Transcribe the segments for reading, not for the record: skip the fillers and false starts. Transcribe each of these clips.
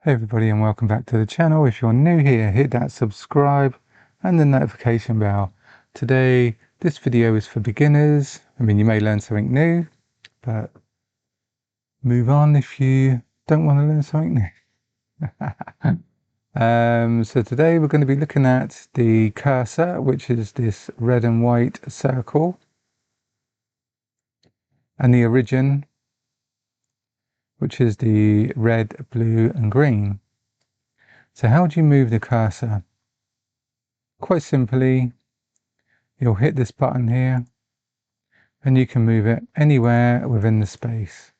Hey everybody, and welcome back to the channel. If you're new here, hit that subscribe and the notification bell. Today, this video is for beginners. I mean, you may learn something new, but move on if you don't want to learn something new. So today we're going to be looking at the cursor, which is this red and white circle, and the origin, which is the red, blue, and green. So how do you move the cursor? Quite simply, you'll hit this button here and you can move it anywhere within the space.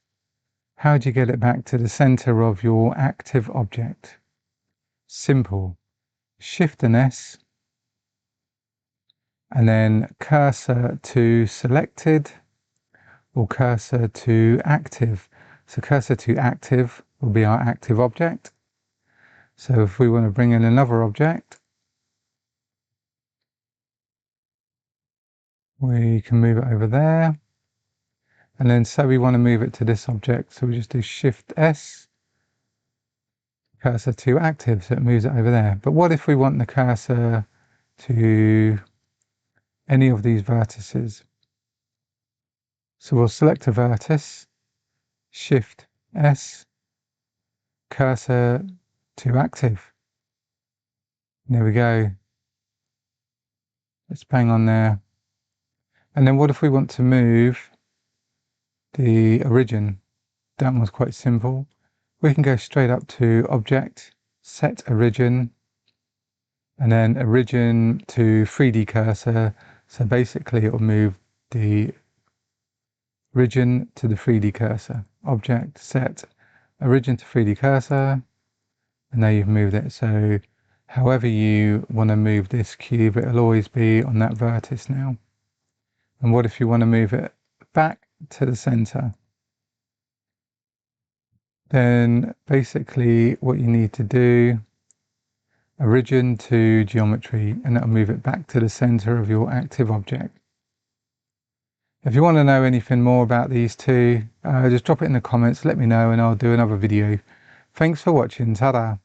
How do you get it back to the center of your active object? Simple. Shift and S, and then cursor to selected or cursor to active. So cursor to active will be our active object. So if we want to bring in another object, we can move it over there. And then say we want to move it to this object, so we just do Shift S, cursor to active, so it moves it over there. But what if we want the cursor to any of these vertices? So we'll select a vertex, Shift S, cursor to active. There we go. Let's bang on there. And then what if we want to move the origin? That one's quite simple. We can go straight up to Object, Set Origin, and then Origin to 3D Cursor. So basically it will move the origin to the 3D cursor. Object, Set, Origin to 3D Cursor, and now you've moved it. So however you want to move this cube, it'll always be on that vertex now. And what if you want to move it back to the center? Then basically what you need to do, origin to geometry, and that'll move it back to the center of your active object. If you want to know anything more about these two, just drop it in the comments, let me know, and I'll do another video. Thanks for watching. Ta-da!